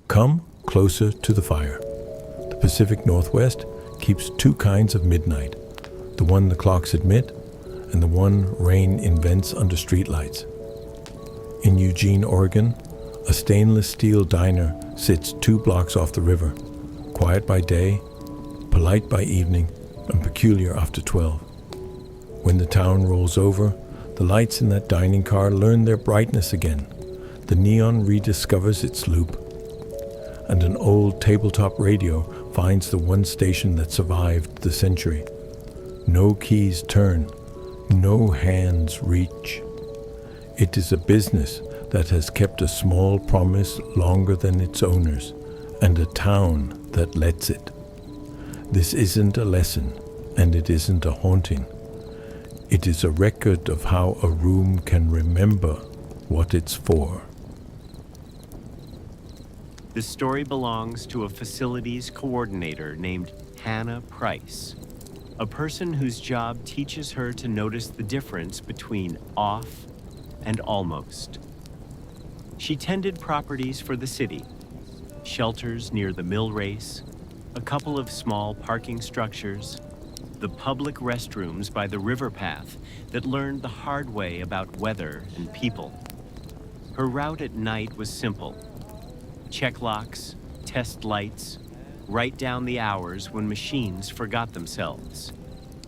Come closer to the fire. The Pacific Northwest keeps two kinds of midnight, the one the clocks admit and the one rain invents under streetlights. In Eugene, Oregon, a stainless steel diner sits 2 blocks off the river, quiet by day, polite by evening, and peculiar after 12. When the town rolls over, the lights in that dining car learn their brightness again. The neon rediscovers its loop, and an old tabletop radio finds the one station that survived the century. No keys turn, no hands reach. It is a business that has kept a small promise longer than its owners, and a town that lets it. This isn't a lesson, and it isn't a haunting. It is a record of how a room can remember what it's for. The story belongs to a facilities coordinator named Hannah Price, a person whose job teaches her to notice the difference between off and almost. She tended properties for the city, shelters near the mill race, a couple of small parking structures, the public restrooms by the river path that learned the hard way about weather and people. Her route at night was simple. Check locks, test lights, write down the hours when machines forgot themselves.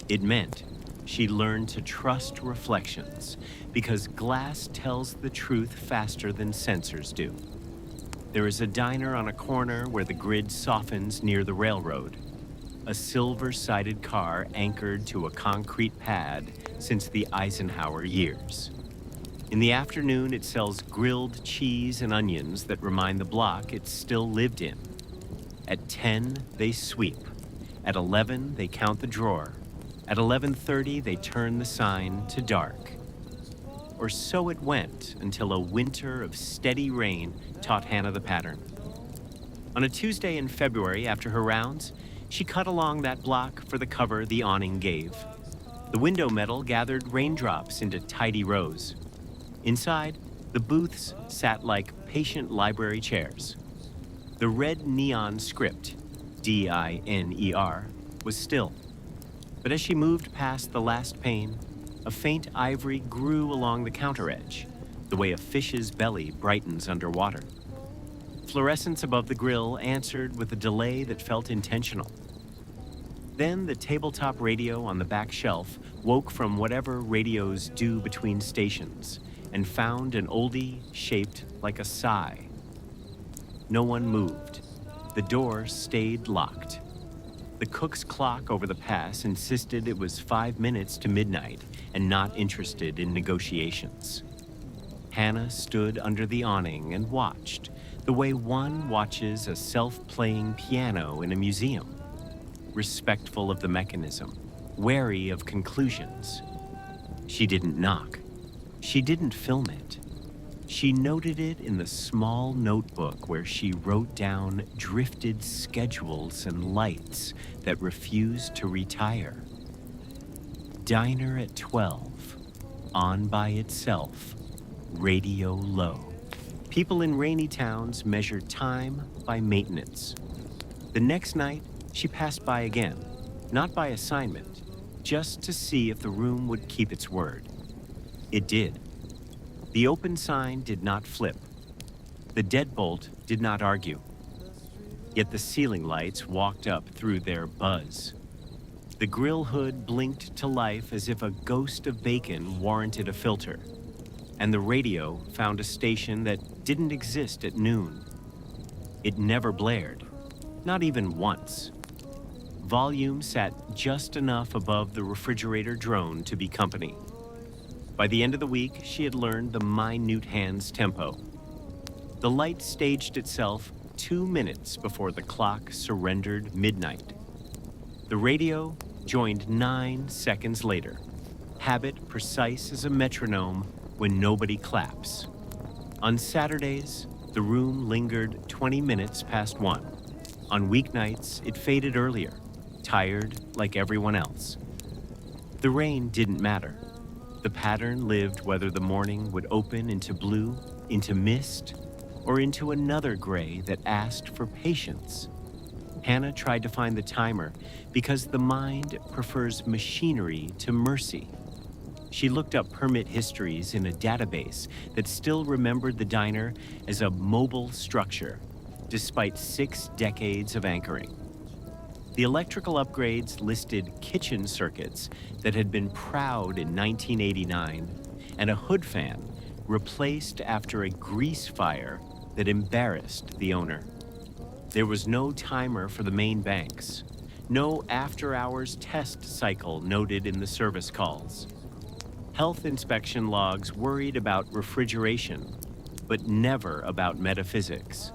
It meant she learned to trust reflections because glass tells the truth faster than sensors do. There is a diner on a corner where the grid softens near the railroad, a silver-sided car anchored to a concrete pad since the Eisenhower years. In the afternoon, it sells grilled cheese and onions that remind the block it still lived in. At 10, they sweep. At 11, they count the drawer. At 11:30, they turn the sign to dark. Or so it went until a winter of steady rain taught Hannah the pattern. On a Tuesday in February after her rounds, she cut along that block for the cover the awning gave. The window metal gathered raindrops into tidy rows. Inside, the booths sat like patient library chairs. The red neon script, DINER, was still. But as she moved past the last pane, a faint ivory grew along the counter edge, the way a fish's belly brightens underwater. Fluorescence above the grill answered with a delay that felt intentional. Then the tabletop radio on the back shelf woke from whatever radios do between stations and found an oldie shaped like a sigh. No one moved. The door stayed locked. The cook's clock over the pass insisted it was 5 minutes to midnight and not interested in negotiations. Hannah stood under the awning and watched, the way one watches a self-playing piano in a museum, respectful of the mechanism, wary of conclusions. She didn't knock. She didn't film it. She noted it in the small notebook where she wrote down drifted schedules and lights that refused to retire. Diner at 12, on by itself, radio low. People in rainy towns measure time by maintenance. The next night, she passed by again, not by assignment, just to see if the room would keep its word. It did. The open sign did not flip. The deadbolt did not argue. Yet the ceiling lights walked up through their buzz. The grill hood blinked to life as if a ghost of bacon warranted a filter. And the radio found a station that didn't exist at noon. It never blared, not even once. Volume sat just enough above the refrigerator drone to be company. By the end of the week, she had learned the minute hand's tempo. The light staged itself 2 minutes before the clock surrendered midnight. The radio joined 9 seconds later, habit precise as a metronome when nobody claps. On Saturdays, the room lingered 20 minutes past 1. On weeknights, it faded earlier, tired like everyone else. The rain didn't matter. The pattern lived whether the morning would open into blue, into mist, or into another gray that asked for patience. Hannah tried to find the timer because the mind prefers machinery to mercy. She looked up permit histories in a database that still remembered the diner as a mobile structure, despite 6 decades of anchoring. The electrical upgrades listed kitchen circuits that had been proud in 1989 and a hood fan replaced after a grease fire that embarrassed the owner. There was no timer for the main banks, no after-hours test cycle noted in the service calls. Health inspection logs worried about refrigeration, but never about metaphysics.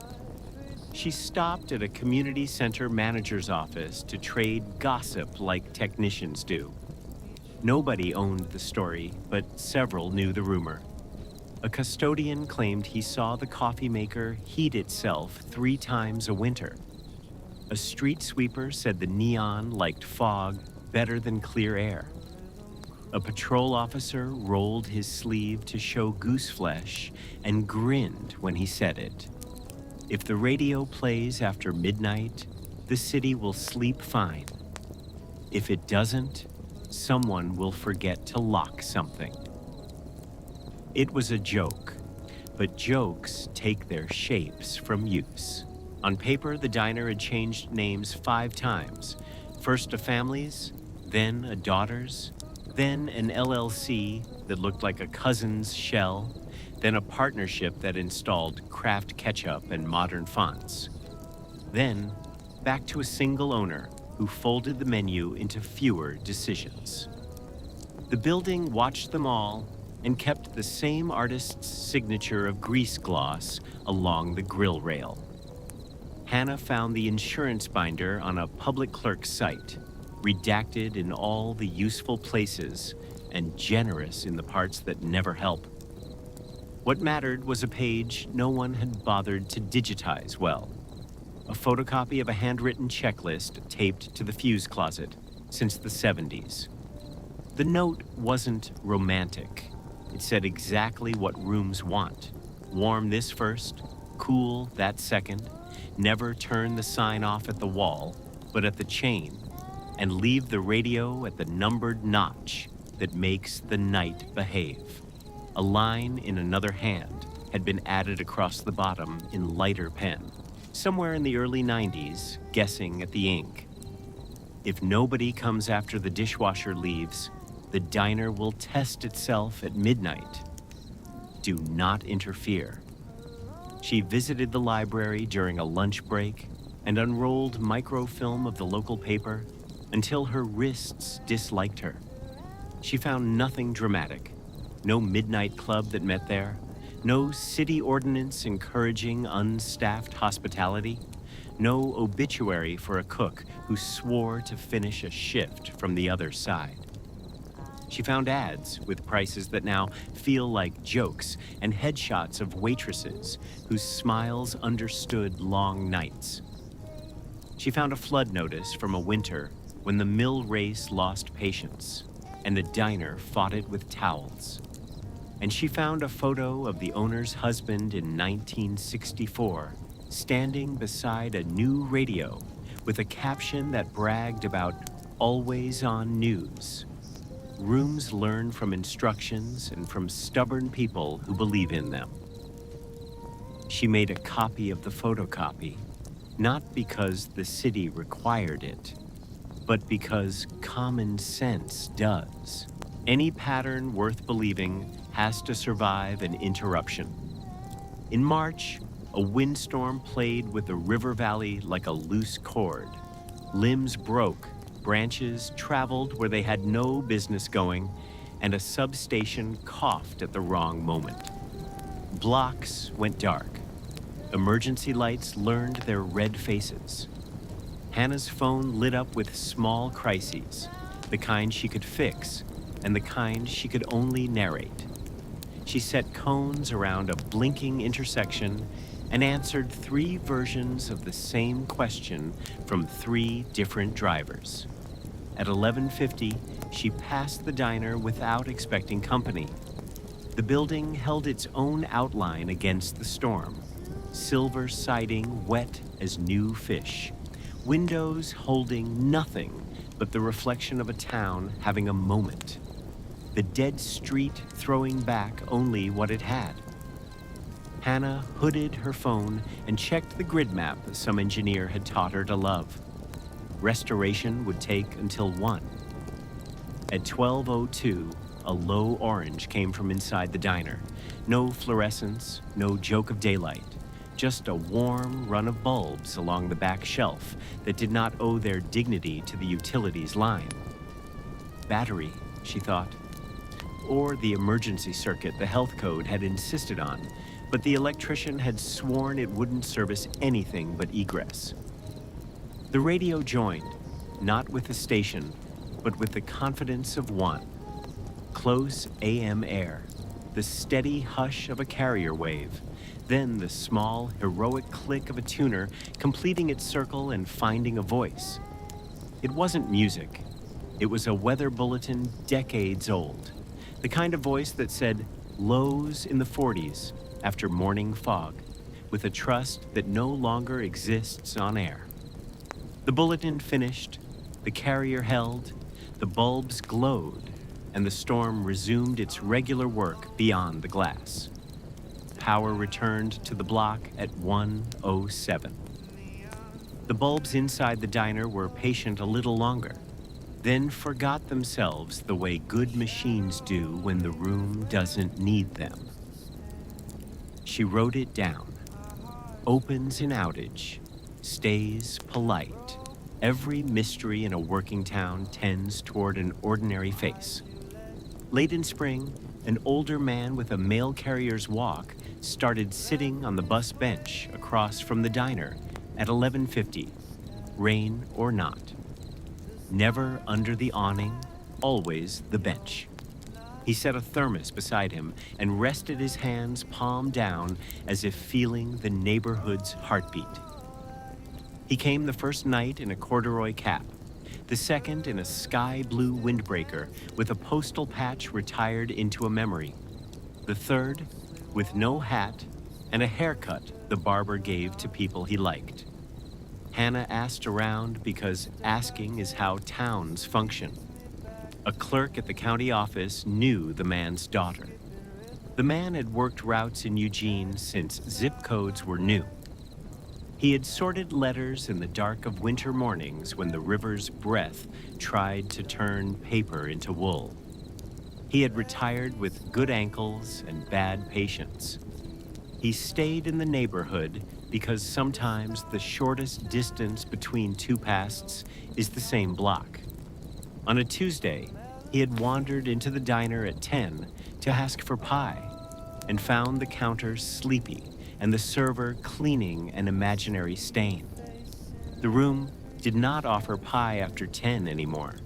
She stopped at a community center manager's office to trade gossip like technicians do. Nobody owned the story, but several knew the rumor. A custodian claimed he saw the coffee maker heat itself 3 times a winter. A street sweeper said the neon liked fog better than clear air. A patrol officer rolled his sleeve to show goose flesh and grinned when he said it. If the radio plays after midnight, the city will sleep fine. If it doesn't, someone will forget to lock something. It was a joke, but jokes take their shapes from use. On paper, the diner had changed names 5 times. First a family's, then a daughter's, then an LLC that looked like a cousin's shell, then a partnership that installed Kraft ketchup and modern fonts. Then, back to a single owner who folded the menu into fewer decisions. The building watched them all and kept the same artist's signature of grease gloss along the grill rail. Hannah found the insurance binder on a public clerk's site, redacted in all the useful places and generous in the parts that never help. What mattered was a page no one had bothered to digitize well. A photocopy of a handwritten checklist taped to the fuse closet since the 70s. The note wasn't romantic. It said exactly what rooms want. Warm this first, cool that second, never turn the sign off at the wall, but at the chain, and leave the radio at the numbered notch that makes the night behave. A line in another hand had been added across the bottom in lighter pen, somewhere in the early 90s, guessing at the ink. If nobody comes after the dishwasher leaves, the diner will test itself at midnight. Do not interfere. She visited the library during a lunch break and unrolled microfilm of the local paper until her wrists disliked her. She found nothing dramatic. No midnight club that met there. No city ordinance encouraging unstaffed hospitality. No obituary for a cook who swore to finish a shift from the other side. She found ads with prices that now feel like jokes and headshots of waitresses whose smiles understood long nights. She found a flood notice from a winter when the mill race lost patience and the diner fought it with towels. And she found a photo of the owner's husband in 1964 standing beside a new radio with a caption that bragged about always-on news. Rooms learn from instructions and from stubborn people who believe in them. She made a copy of the photocopy, not because the city required it, but because common sense does. Any pattern worth believing has to survive an interruption. In March, a windstorm played with the river valley like a loose cord. Limbs broke, branches traveled where they had no business going, and a substation coughed at the wrong moment. Blocks went dark. Emergency lights learned their red faces. Hannah's phone lit up with small crises, the kind she could fix and the kind she could only narrate. She set cones around a blinking intersection and answered 3 versions of the same question from 3 different drivers. At 11:50, she passed the diner without expecting company. The building held its own outline against the storm. silver siding wet as new fish, windows holding nothing but the reflection of a town having a moment, the dead street throwing back only what it had. Hannah hooded her phone and checked the grid map that some engineer had taught her to love. Restoration would take until 1. At 12:02, a low orange came from inside the diner. No fluorescence, no joke of daylight, just a warm run of bulbs along the back shelf that did not owe their dignity to the utilities line. Battery, she thought. Or the emergency circuit the health code had insisted on, but the electrician had sworn it wouldn't service anything but egress. The radio joined, not with the station, but with the confidence of one. Close AM air, the steady hush of a carrier wave, then the small, heroic click of a tuner completing its circle and finding a voice. It wasn't music. It was a weather bulletin decades old, the kind of voice that said lows in the 40s after morning fog, with a trust that no longer exists on air. The bulletin finished, the carrier held, the bulbs glowed, and the storm resumed its regular work beyond the glass. Power returned to the block at 1:07. The bulbs inside the diner were patient a little longer, then forgot themselves the way good machines do when the room doesn't need them. She wrote it down. Opens in outage, stays polite. Every mystery in a working town tends toward an ordinary face. Late in spring, an older man with a mail carrier's walk started sitting on the bus bench across from the diner at 11:50, rain or not. Never under the awning, always the bench. He set a thermos beside him and rested his hands palm down as if feeling the neighborhood's heartbeat. He came the first night in a corduroy cap, the second in a sky blue windbreaker with a postal patch retired into a memory, the third with no hat and a haircut the barber gave to people he liked. Hannah asked around because asking is how towns function. A clerk at the county office knew the man's daughter. The man had worked routes in Eugene since zip codes were new. He had sorted letters in the dark of winter mornings when the river's breath tried to turn paper into wool. He had retired with good ankles and bad patience. He stayed in the neighborhood because sometimes the shortest distance between two pasts is the same block. On a Tuesday, he had wandered into the diner at 10 to ask for pie and found the counter sleepy and the server cleaning an imaginary stain. The room did not offer pie after 10 anymore.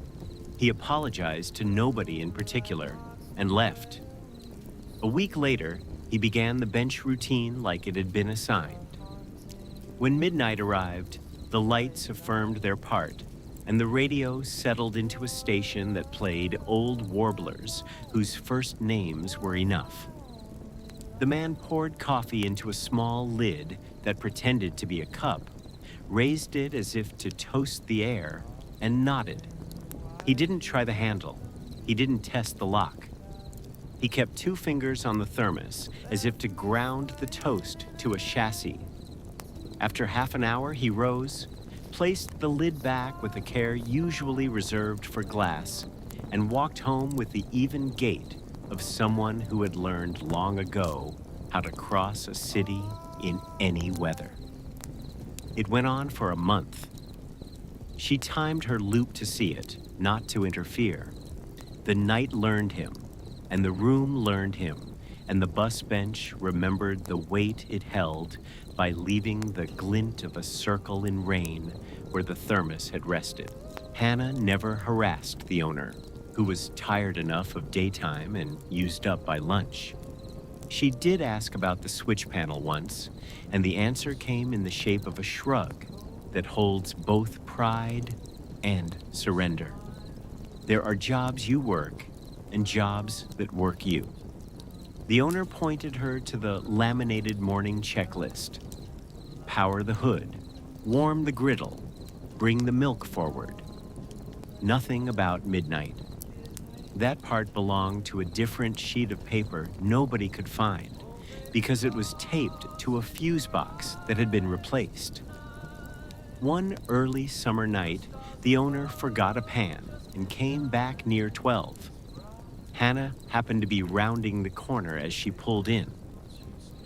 He apologized to nobody in particular and left. A week later, he began the bench routine like it had been assigned. When midnight arrived, the lights affirmed their part, and the radio settled into a station that played old warblers whose first names were enough. The man poured coffee into a small lid that pretended to be a cup, raised it as if to toast the air, and nodded. He didn't try the handle. He didn't test the lock. He kept 2 fingers on the thermos as if to ground the toast to a chassis. After half an hour, he rose, placed the lid back with a care usually reserved for glass, and walked home with the even gait of someone who had learned long ago how to cross a city in any weather. It went on for a month. She timed her loop to see it, not to interfere. The night learned him, and the room learned him, and the bus bench remembered the weight it held by leaving the glint of a circle in rain where the thermos had rested. Hannah never harassed the owner, who was tired enough of daytime and used up by lunch. She did ask about the switch panel once, and the answer came in the shape of a shrug that holds both pride and surrender. There are jobs you work and jobs that work you. The owner pointed her to the laminated morning checklist. power the hood, warm the griddle, bring the milk forward. Nothing about midnight. That part belonged to a different sheet of paper nobody could find because it was taped to a fuse box that had been replaced. One early summer night, the owner forgot a pan and came back near 12. Hannah happened to be rounding the corner as she pulled in.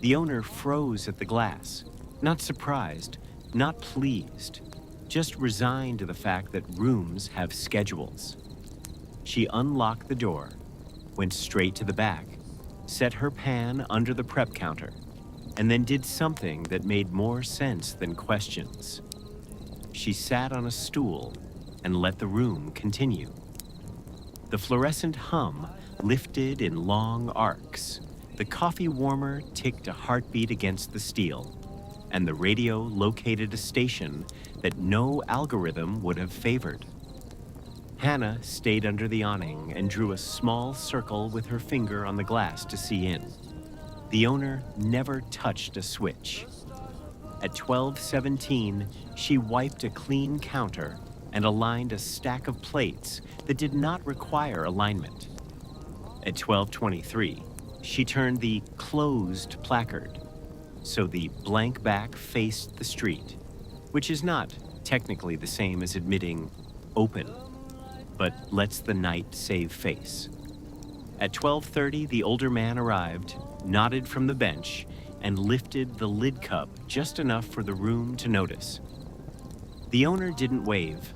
The owner froze at the glass, not surprised, not pleased, just resigned to the fact that rooms have schedules. She unlocked the door, went straight to the back, set her pan under the prep counter, and then did something that made more sense than questions. She sat on a stool and let the room continue. The fluorescent hum lifted in long arcs. The coffee warmer ticked a heartbeat against the steel, and the radio located a station that no algorithm would have favored. Hannah stayed under the awning and drew a small circle with her finger on the glass to see in. The owner never touched a switch. At 12:17, she wiped a clean counter and aligned a stack of plates that did not require alignment. At 12:23, she turned the closed placard, so the blank back faced the street, which is not technically the same as admitting open, but lets the night save face. At 12:30, the older man arrived, nodded from the bench, and lifted the lid cup just enough for the room to notice. The owner didn't wave.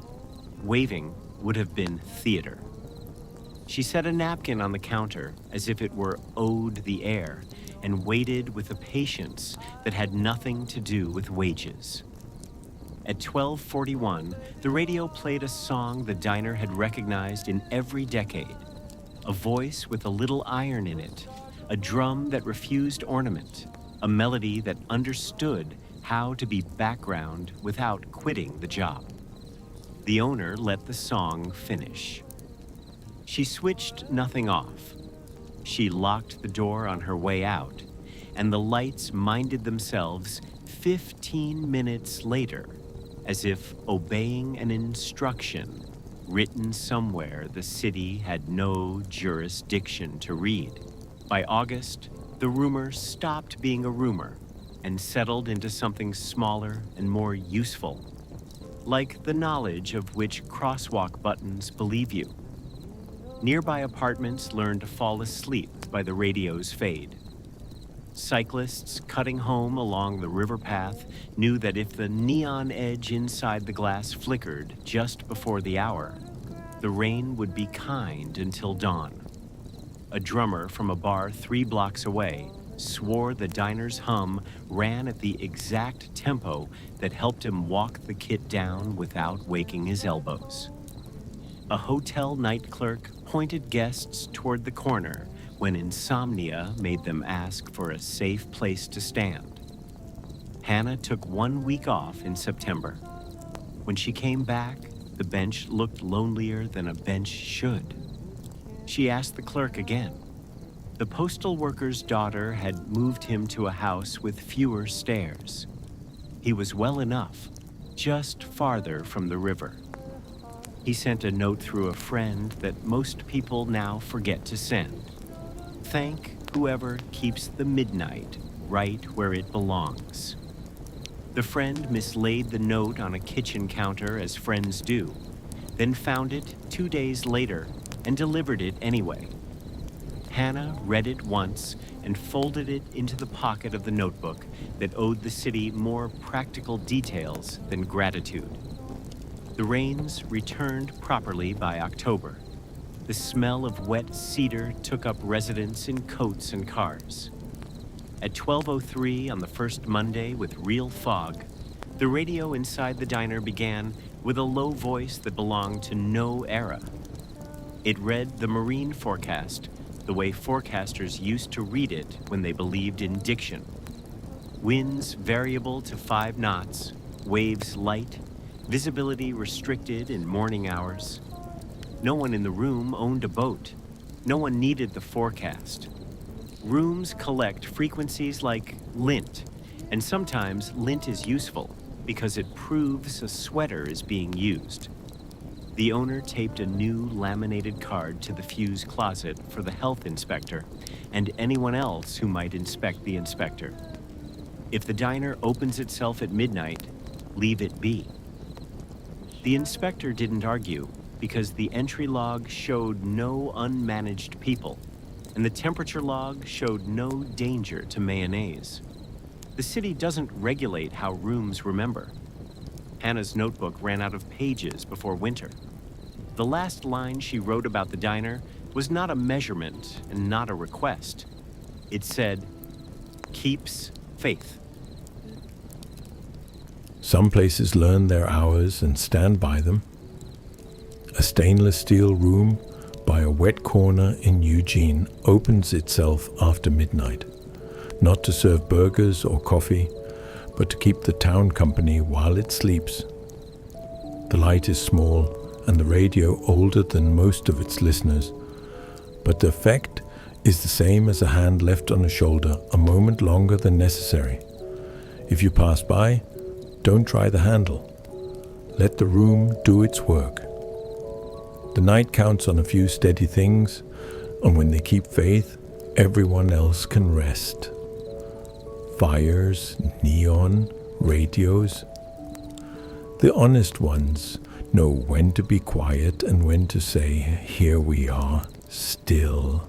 Waving would have been theater. She set a napkin on the counter as if it were owed the air and waited with a patience that had nothing to do with wages. At 12:41, the radio played a song the diner had recognized in every decade, a voice with a little iron in it, a drum that refused ornament, a melody that understood how to be background without quitting the job. The owner let the song finish. She switched nothing off. She locked the door on her way out, and the lights minded themselves 15 minutes later, as if obeying an instruction written somewhere the city had no jurisdiction to read. By August, the rumor stopped being a rumor and settled into something smaller and more useful, like the knowledge of which crosswalk buttons believe you. Nearby apartments learned to fall asleep by the radio's fade. Cyclists cutting home along the river path knew that if the neon edge inside the glass flickered just before the hour, the rain would be kind until dawn. A drummer from a bar 3 blocks away swore the diner's hum ran at the exact tempo that helped him walk the kit down without waking his elbows. A hotel night clerk pointed guests toward the corner when insomnia made them ask for a safe place to stand. Hannah took 1 week off in September. When she came back, the bench looked lonelier than a bench should. She asked the clerk again. The postal worker's daughter had moved him to a house with fewer stairs. He was well enough, just farther from the river. He sent a note through a friend that most people now forget to send. Thank whoever keeps the midnight right where it belongs. The friend mislaid the note on a kitchen counter as friends do, then found it 2 days later and delivered it anyway. Hannah read it once and folded it into the pocket of the notebook that owed the city more practical details than gratitude. The rains returned properly by October. The smell of wet cedar took up residence in coats and cars. At 12:03 on the first Monday with real fog, the radio inside the diner began with a low voice that belonged to no era. It read the marine forecast the way forecasters used to read it when they believed in diction. Winds variable to 5 knots, waves light, visibility restricted in morning hours. No one in the room owned a boat. No one needed the forecast. Rooms collect frequencies like lint And sometimes lint is useful because it proves a sweater is being used. The owner taped a new laminated card to the fuse closet for the health inspector and anyone else who might inspect the inspector. If the diner opens itself at midnight, leave it be. The inspector didn't argue because the entry log showed no unmanaged people, and the temperature log showed no danger to mayonnaise. The city doesn't regulate how rooms remember. Hannah's notebook ran out of pages before winter. The last line she wrote about the diner was not a measurement and not a request. It said, "Keeps faith." Some places learn their hours and stand by them. A stainless steel room by a wet corner in Eugene opens itself after midnight, not to serve burgers or coffee, but to keep the town company while it sleeps. The light is small and the radio older than most of its listeners, but the effect is the same as a hand left on a shoulder a moment longer than necessary. If you pass by, don't try the handle. Let the room do its work. The night counts on a few steady things, and when they keep faith, everyone else can rest. Fires, neon, radios. The honest ones know when to be quiet and when to say, "Here we are, still."